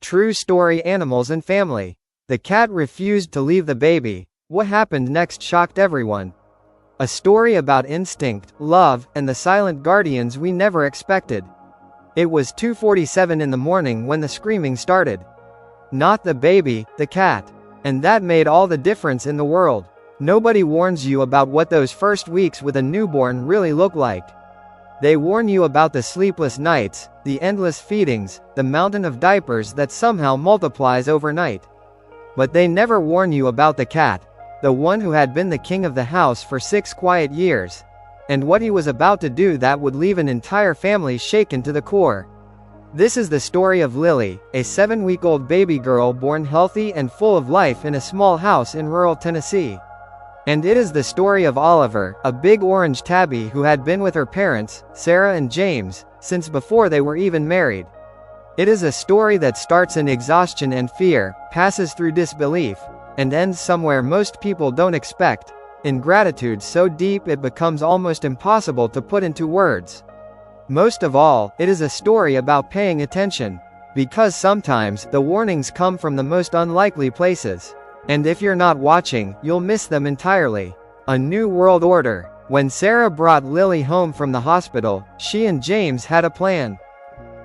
True story. Animals and family. The cat refused to leave the baby. What happened next shocked everyone. A story about instinct, love, and the silent guardians we never expected. It was 2:47 in the morning when the screaming started. Not the baby, the cat. And that made all the difference in the world. Nobody warns you about what those first weeks with a newborn really look like. They warn you about the sleepless nights, the endless feedings, the mountain of diapers that somehow multiplies overnight. But they never warn you about the cat, the one who had been the king of the house for 6 quiet years, and what he was about to do that would leave an entire family shaken to the core. This is the story of Lily, a 7-week-old baby girl born healthy and full of life in a small house in rural Tennessee. And it is the story of Oliver, a big orange tabby who had been with her parents, Sarah and James, since before they were even married. It is a story that starts in exhaustion and fear, passes through disbelief, and ends somewhere most people don't expect, in gratitude so deep it becomes almost impossible to put into words. Most of all, it is a story about paying attention, because sometimes the warnings come from the most unlikely places. And if you're not watching, you'll miss them entirely. A New World Order. When Sarah brought Lily home from the hospital, she and James had a plan.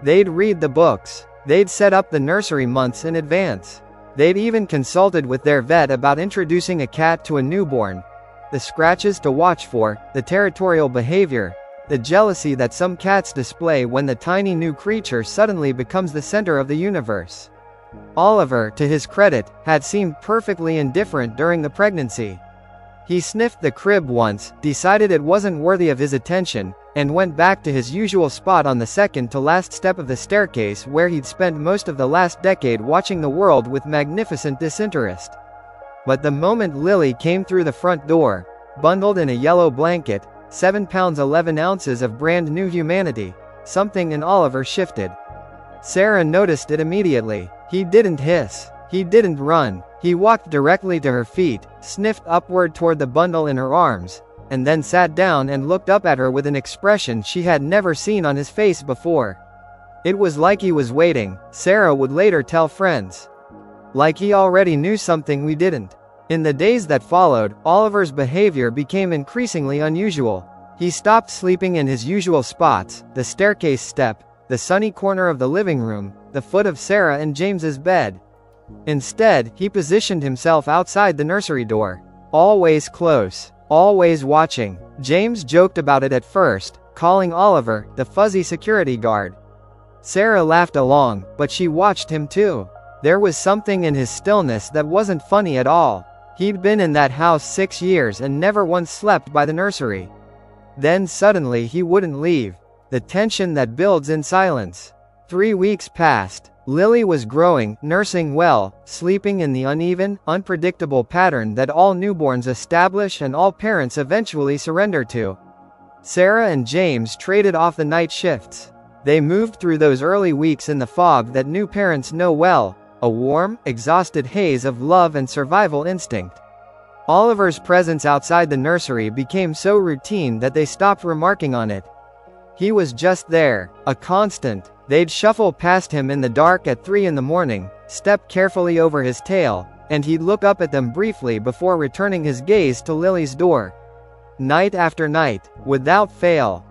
They'd read the books. They'd set up the nursery months in advance. They'd even consulted with their vet about introducing a cat to a newborn. The scratches to watch for, the territorial behavior, the jealousy that some cats display when the tiny new creature suddenly becomes the center of the universe. Oliver, to his credit, had seemed perfectly indifferent during the pregnancy. He sniffed the crib once, decided it wasn't worthy of his attention, and went back to his usual spot on the second-to-last step of the staircase where he'd spent most of the last decade watching the world with magnificent disinterest. But the moment Lily came through the front door, bundled in a yellow blanket, 7 pounds 11 ounces of brand new humanity, something in Oliver shifted. Sarah noticed it immediately. He didn't hiss. He didn't run. He walked directly to her feet, sniffed upward toward the bundle in her arms, and then sat down and looked up at her with an expression she had never seen on his face before. It was like he was waiting, Sarah would later tell friends. Like he already knew something we didn't. In the days that followed, Oliver's behavior became increasingly unusual. He stopped sleeping in his usual spots, the staircase step, the sunny corner of the living room, the foot of Sarah and James's bed. Instead, he positioned himself outside the nursery door. Always close. Always watching. James joked about it at first, calling Oliver the fuzzy security guard. Sarah laughed along, but she watched him too. There was something in his stillness that wasn't funny at all. He'd been in that house 6 years and never once slept by the nursery. Then suddenly he wouldn't leave. The tension that builds in silence. 3 weeks passed. Lily was growing, nursing well, sleeping in the uneven, unpredictable pattern that all newborns establish and all parents eventually surrender to. Sarah and James traded off the night shifts. They moved through those early weeks in the fog that new parents know well, a warm, exhausted haze of love and survival instinct. Oliver's presence outside the nursery became so routine that they stopped remarking on it. He was just there, a constant. They'd shuffle past him in the dark at 3 in the morning, step carefully over his tail, and he'd look up at them briefly before returning his gaze to Lily's door. Night after night, without fail.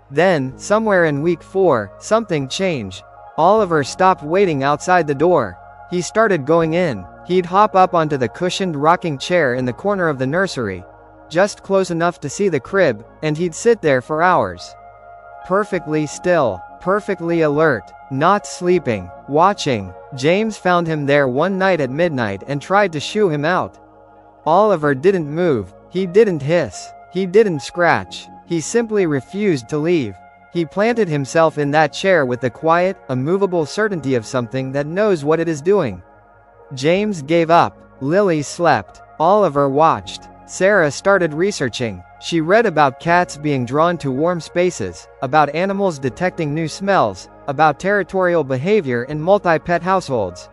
Then, somewhere in week 4, something changed. Oliver stopped waiting outside the door. He started going in. He'd hop up onto the cushioned rocking chair in the corner of the nursery, just close enough to see the crib, and he'd sit there for hours. Perfectly still, perfectly alert, not sleeping, watching. James found him there one night at midnight and tried to shoo him out. Oliver didn't move. He didn't hiss. He didn't scratch. He simply refused to leave. He planted himself in that chair with the quiet, immovable certainty of something that knows what it is doing. James gave up. Lily slept. Oliver watched. Sarah started researching. She read about cats being drawn to warm spaces, about animals detecting new smells, about territorial behavior in multi-pet households.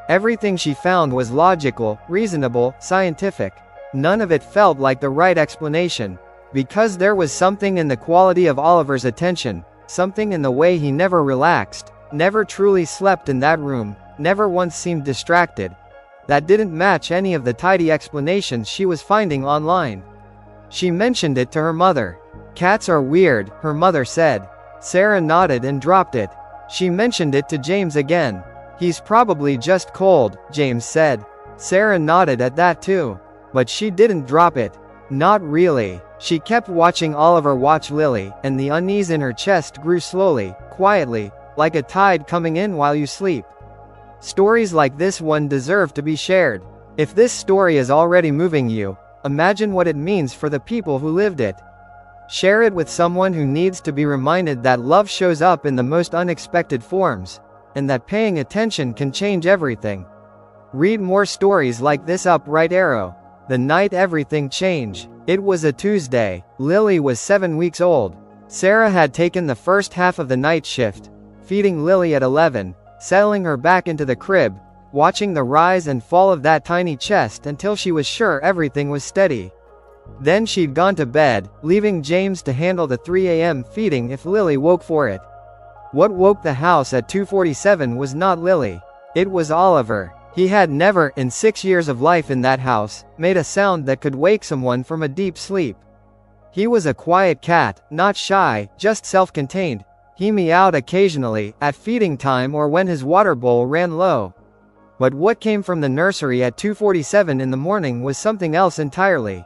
Everything she found was logical, reasonable, scientific. None of it felt like the right explanation. Because there was something in the quality of Oliver's attention, something in the way he never relaxed, never truly slept in that room, never once seemed distracted. That didn't match any of the tidy explanations she was finding online. She mentioned it to her mother. Cats are weird, her mother said. Sarah nodded and dropped it. She mentioned it to James again. He's probably just cold, James said. Sarah nodded at that too. But she didn't drop it. Not really. She kept watching Oliver watch Lily, and the unease in her chest grew slowly, quietly, like a tide coming in while you sleep. Stories like this one deserve to be shared. If this story is already moving you, imagine what it means for the people who lived it. Share it with someone who needs to be reminded that love shows up in the most unexpected forms, and that paying attention can change everything. Read more stories like this up right arrow. The night everything changed. It was a Tuesday. Lily was 7 weeks old. Sarah had taken the first half of the night shift, feeding Lily at 11, settling her back into the crib, watching the rise and fall of that tiny chest until she was sure everything was steady. Then she'd gone to bed, leaving James to handle the 3 a.m. feeding if Lily woke for it. What woke the house at 2:47 was not Lily. It was Oliver. He had never, in 6 years of life in that house, made a sound that could wake someone from a deep sleep. He was a quiet cat, not shy, just self-contained. He meowed occasionally, at feeding time or when his water bowl ran low. But what came from the nursery at 2:47 in the morning was something else entirely.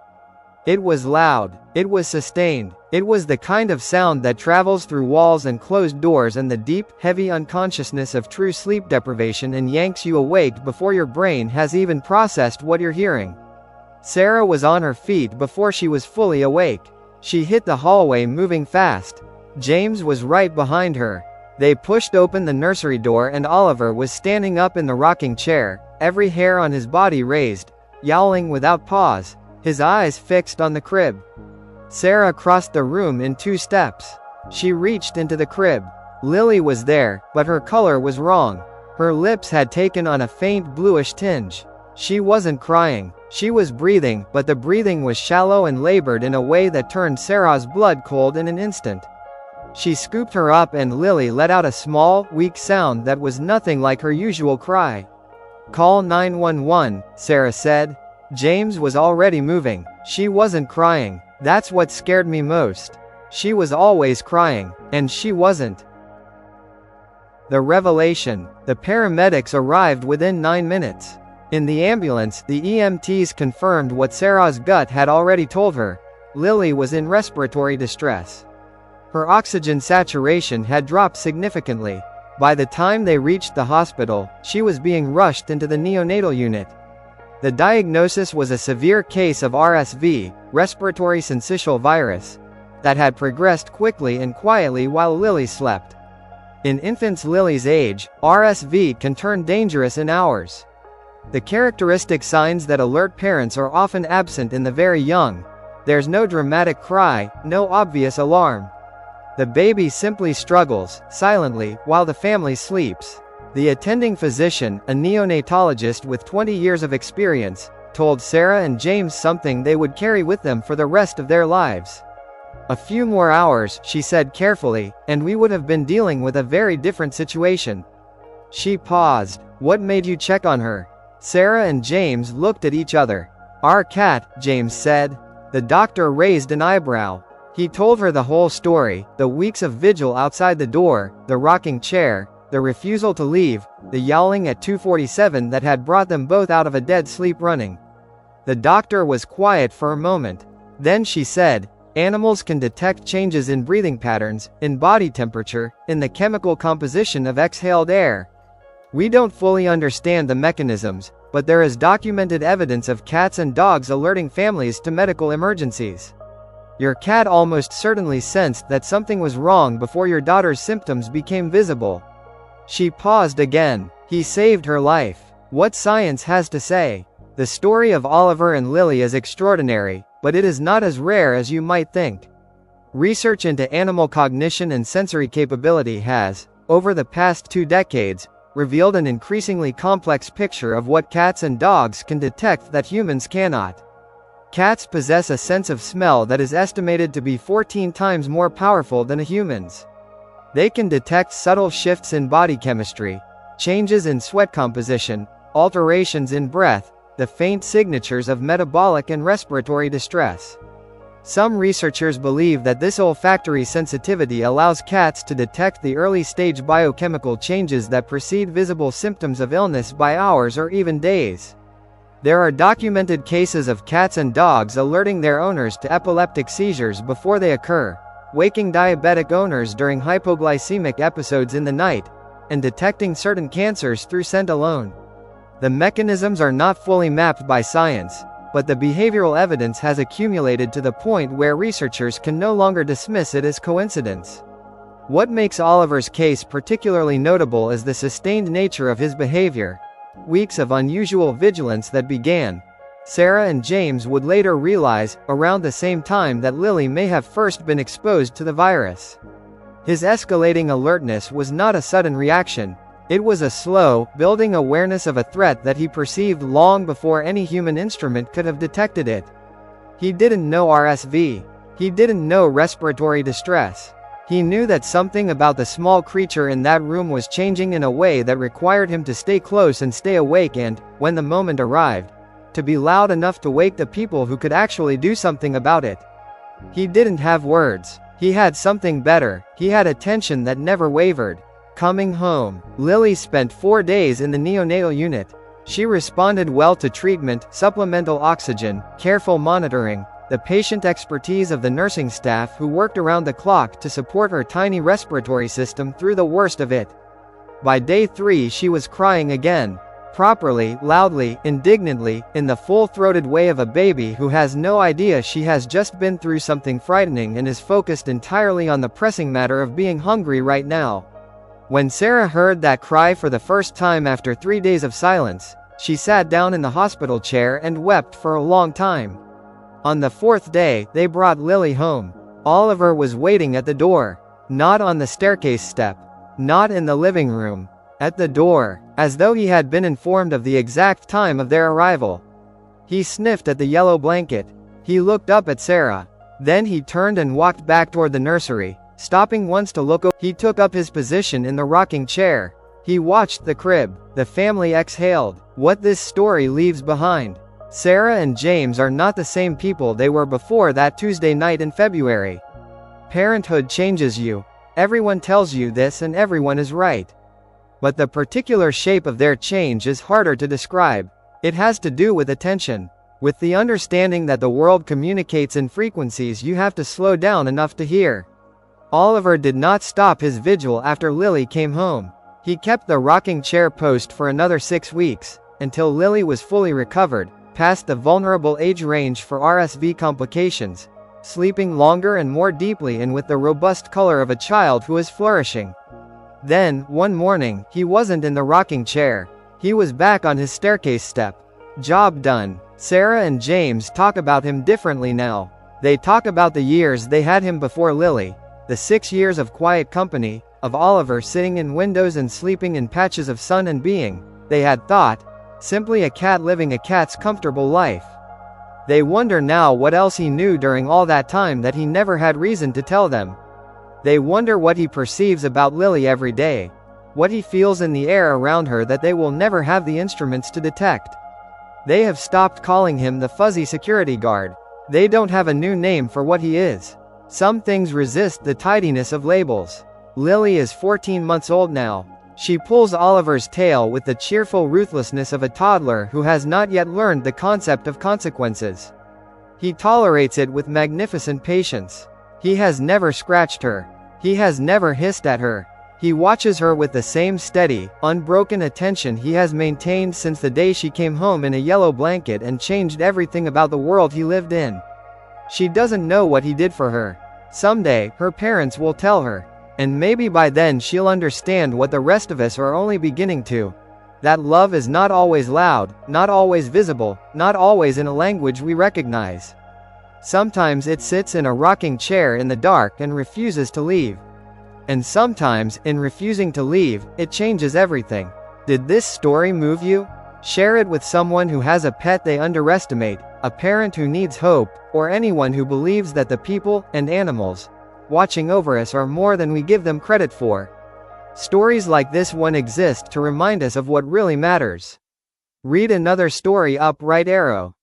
It was loud. It was sustained. It was the kind of sound that travels through walls and closed doors and the deep, heavy unconsciousness of true sleep deprivation and yanks you awake before your brain has even processed what you're hearing. Sarah was on her feet before she was fully awake. She hit the hallway moving fast. James was right behind her. They pushed open the nursery door and Oliver was standing up in the rocking chair, every hair on his body raised, yowling without pause, his eyes fixed on the crib. Sarah crossed the room in 2 steps. She reached into the crib. Lily was there, but her color was wrong. Her lips had taken on a faint bluish tinge. She wasn't crying. She was breathing, but the breathing was shallow and labored in a way that turned Sarah's blood cold in an instant. She scooped her up and Lily let out a small, weak sound that was nothing like her usual cry. "Call 911, Sarah said. James was already moving. She wasn't crying. That's what scared me most. She was always crying, and she wasn't. The revelation. The paramedics arrived within 9 minutes. In the ambulance, the EMTs confirmed what Sarah's gut had already told her. Lily was in respiratory distress. Her oxygen saturation had dropped significantly. By the time they reached the hospital, she was being rushed into the neonatal unit. The diagnosis was a severe case of RSV, respiratory syncytial virus, that had progressed quickly and quietly while Lily slept. In infants Lily's age, RSV can turn dangerous in hours. The characteristic signs that alert parents are often absent in the very young. There's no dramatic cry, no obvious alarm. The baby simply struggles, silently, while the family sleeps. The attending physician, a neonatologist with 20 years of experience, told Sarah and James something they would carry with them for the rest of their lives. "A few more hours," she said carefully, "and we would have been dealing with a very different situation." She paused. "What made you check on her?" Sarah and James looked at each other. "Our cat," James said. The doctor raised an eyebrow. He told her the whole story, the weeks of vigil outside the door, the rocking chair, the refusal to leave, the yowling at 2:47 that had brought them both out of a dead sleep running. The doctor was quiet for a moment. Then she said, "Animals can detect changes in breathing patterns, in body temperature, in the chemical composition of exhaled air. We don't fully understand the mechanisms, but there is documented evidence of cats and dogs alerting families to medical emergencies. Your cat almost certainly sensed that something was wrong before your daughter's symptoms became visible." She paused again. "He saved her life. What science has to say?" The story of Oliver and Lily is extraordinary, but it is not as rare as you might think. Research into animal cognition and sensory capability has, over the past 2 decades, revealed an increasingly complex picture of what cats and dogs can detect that humans cannot. Cats possess a sense of smell that is estimated to be 14 times more powerful than a human's. They can detect subtle shifts in body chemistry, changes in sweat composition, alterations in breath, the faint signatures of metabolic and respiratory distress. Some researchers believe that this olfactory sensitivity allows cats to detect the early-stage biochemical changes that precede visible symptoms of illness by hours or even days. There are documented cases of cats and dogs alerting their owners to epileptic seizures before they occur, waking diabetic owners during hypoglycemic episodes in the night, and detecting certain cancers through scent alone. The mechanisms are not fully mapped by science, but the behavioral evidence has accumulated to the point where researchers can no longer dismiss it as coincidence. What makes Oliver's case particularly notable is the sustained nature of his behavior. Weeks of unusual vigilance that began. Sarah and James would later realize, around the same time that Lily may have first been exposed to the virus. His escalating alertness was not a sudden reaction. It was a slow, building awareness of a threat that he perceived long before any human instrument could have detected it. He didn't know RSV. He didn't know respiratory distress. He knew that something about the small creature in that room was changing in a way that required him to stay close and stay awake and, when the moment arrived, to be loud enough to wake the people who could actually do something about it. He didn't have words. He had something better. He had attention that never wavered. Coming home, Lily spent 4 days in the neonatal unit. She responded well to treatment, supplemental oxygen, careful monitoring, the patient expertise of the nursing staff who worked around the clock to support her tiny respiratory system through the worst of it. By day 3 she was crying again. Properly, loudly, indignantly, in the full-throated way of a baby who has no idea she has just been through something frightening and is focused entirely on the pressing matter of being hungry right now. When Sarah heard that cry for the first time after 3 days of silence, she sat down in the hospital chair and wept for a long time. On the 4th day, they brought Lily home. Oliver was waiting at the door. Not on the staircase step. Not in the living room. At the door, as though he had been informed of the exact time of their arrival. He sniffed at the yellow blanket. He looked up at Sarah. Then he turned and walked back toward the nursery. Stopping once to look over, he took up his position in the rocking chair. He watched the crib. The family exhaled. What this story leaves behind. Sarah and James are not the same people they were before that Tuesday night in February. Parenthood changes you. Everyone tells you this and everyone is right. But the particular shape of their change is harder to describe. It has to do with attention. With the understanding that the world communicates in frequencies you have to slow down enough to hear. Oliver did not stop his vigil after Lily came home. He kept the rocking chair post for another 6 weeks, until Lily was fully recovered, past the vulnerable age range for RSV complications, sleeping longer and more deeply and with the robust color of a child who is flourishing. Then, one morning, he wasn't in the rocking chair. He was back on his staircase step. Job done. Sarah and James talk about him differently now. They talk about the years they had him before Lily. The 6 years of quiet company, of Oliver sitting in windows and sleeping in patches of sun and being, they had thought, simply a cat living a cat's comfortable life. They wonder now what else he knew during all that time that he never had reason to tell them. They wonder what he perceives about Lily every day. What he feels in the air around her that they will never have the instruments to detect. They have stopped calling him the fuzzy security guard. They don't have a new name for what he is. Some things resist the tidiness of labels. Lily is 14 months old now. She pulls Oliver's tail with the cheerful ruthlessness of a toddler who has not yet learned the concept of consequences. He tolerates it with magnificent patience. He has never scratched her. He has never hissed at her. He watches her with the same steady, unbroken attention he has maintained since the day she came home in a yellow blanket and changed everything about the world he lived in. She doesn't know what he did for her. Someday, her parents will tell her. And maybe by then she'll understand what the rest of us are only beginning to. That love is not always loud, not always visible, not always in a language we recognize. Sometimes it sits in a rocking chair in the dark and refuses to leave. And sometimes, in refusing to leave, it changes everything. Did this story move you? Share it with someone who has a pet they underestimate, a parent who needs hope, or anyone who believes that the people, and animals, watching over us are more than we give them credit for. Stories like this one exist to remind us of what really matters. Read another story up right arrow.